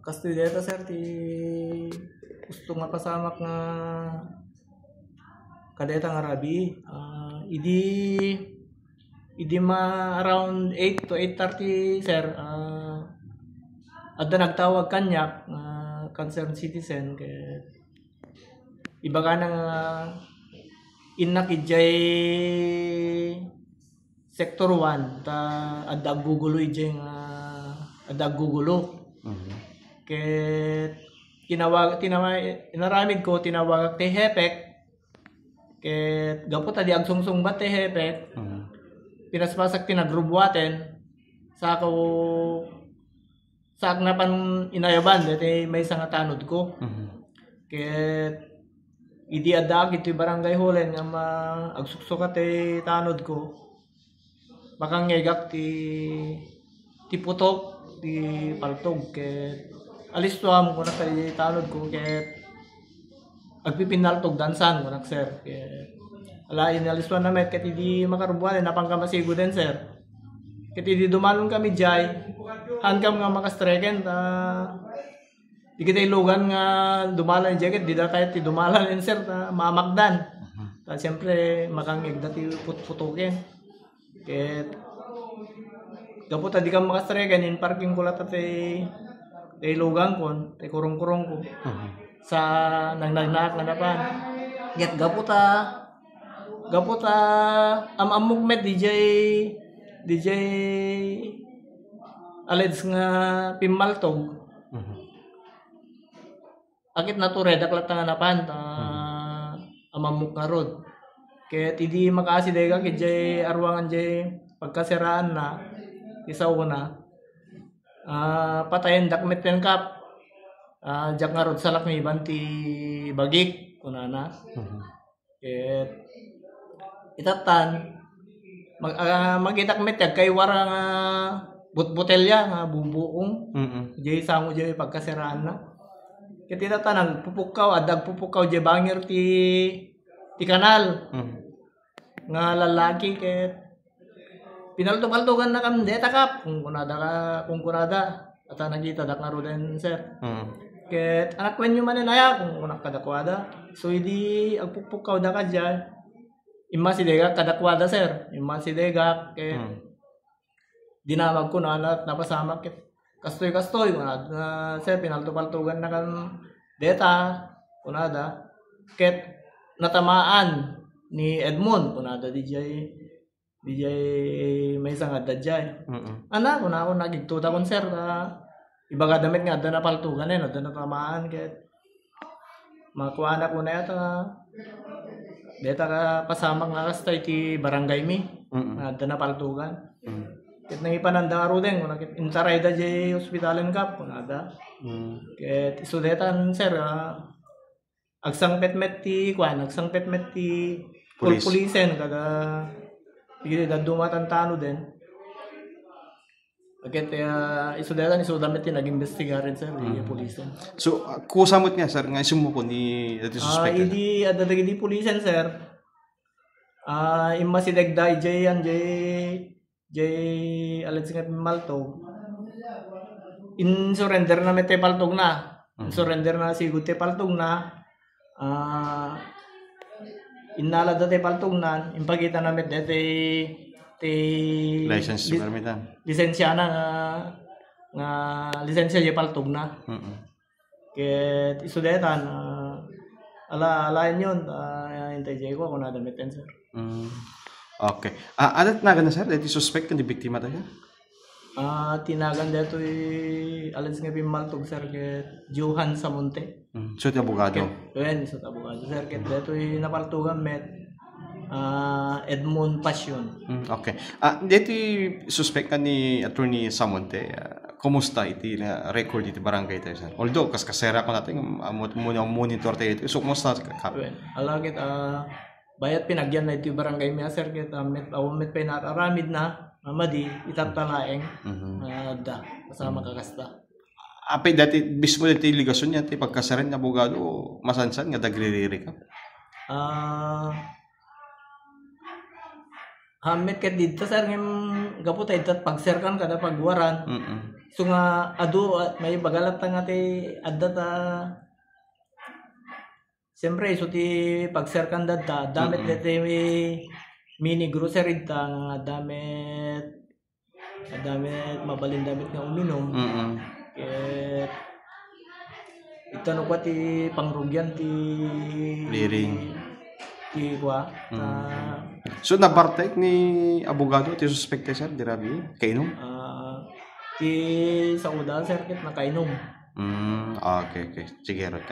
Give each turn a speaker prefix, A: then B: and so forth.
A: Kastoy deta sir ti gusto nga pasamak nga kadeta nga rabi. Idi around 8 to 8:30 sir. Adda nagtawag kanyak concerned citizen kay iba ka nang inak ijay sector 1 ta adda gugulo ijay nga adda gugulo. Ket inaramid ko tinawag ti hepek ket gapo ta di agsungsungbat ti hepek. Pinaspasak tinagrubwaten sak na pan inayaban dati may isang tanod ko. Ket idi adda iti barangay holen nga agsuksukat ti tanod ko. Makangegak ti putok ti paltog ket alis tuam ko na kay tanod ko ket agpipinaltog dansan ko nak sir ket ala inalis tuam na met ket idi makarubwan napangkamasigo den sir. Ket idi dumalon kami jay hankam nga makastreken ta di kita ilugan nga dumalan jay ket di da kay ti dumalan en sir ta mamakdan. Ta siyempre makangeg da ti putputoken ket gapo ta di ka makastreken in parking ko lata ti ilugan kon ti kurong-kurong ko sa nangnagnak na napan. Ket gapo ta amugmet DJ aleds nga pimaltog. Akit na to red aklat nga napan ta amamuk nga rod. Ket idi makasidega ket jay arwangan jay pagkasiraan na isaw na patayen dakmet pen kap jak nga rod salak ni banti bagik kunana. Ket itatan magitakmet kay wara nga butbotelya nga bubuong. Jay samo jay pagkasiraan na. Ket itatan pupukaw adag pupukaw jay bangir ti kanal. Nga lalaki ket pinaltog-altogan na kam deta kap kung kunada at nagita dak nga roden sir. Ket anak wen man naya kung kadakwada. So idi agpupukaw da ka diyan. Imma sidega kadakwada sir. Imma sidega ket dinamag ko na napasama ket kastoy kunada sir pinaltog-altogan na kam deta kunada ket natamaan ni Edmond kunada DJ may isang adadjay. Ana ko na ako nagigtuta kon sir iba ka damit nga adda na paltugan adda na tamaan ket makuha na ko na yata deta ka pasama nga kastay ti barangay mi adda na paltugan. Ket nangipananda nga ruden kun intaray da jay hospitalen kap kunada. Ket isudetan sir agsangpetmet ti pulisen kada hindi da dumatan tano din. Ket isudetan damit ti nag-imbestiga rin sir di pulisen.
B: So kusamot nga sir nga isumo ko ni dati suspected.
A: Idi adda dagiti pulisen sir. Imma si degday jay alets nga malto. In surrender na met paltog na. Surrender na sigud te paltog na. Inala dati paltugnan impagita namin dati
B: license permitan
A: lisensya na nga lisensya di paltugna. Ket isudetan alain yun hintay jay ko kung nadamitin sir.
B: Okay. Adat na gana sir dati suspect kan di biktima tayo?
A: Tinagan dito alens nga pimaltog sir ket Johan Samonte.
B: So ti abogado.
A: Ken so abogado sir ket dito napaltugan met Edmond Passion.
B: Okay. Dito suspect kan ni Attorney Samonte. Kumusta iti record iti barangay tayo sir? Although kasera ko natin monitor tayo ito. So kumusta ka?
A: Alagit bayat pinagyan na iti barangay mi sir ket met pa nakaramid na Madi, itatalaeng da, kasama kakasta.
B: Apay dati, bismo dati ligasyon niya, pagkasarin na abogado, masansan nga dagririri ka?
A: Hamit ket dito sir, ngem gapo tayo pagserkan kada pagwaran. So nga adu at may bagalat nga ti adda ta. Siyempre so ti pagserkan dadta damit dete mini grocery ta nga damit mabalin damit nga uminom. Ket ito no kwa ti pangrugyan ti
B: Liring.
A: Ti kwa.
B: So nabartek ni abogado ti suspekte sir dirabi kainom?
A: Ti sa uda circuit na kainom.
B: Okay. Sige, Rod.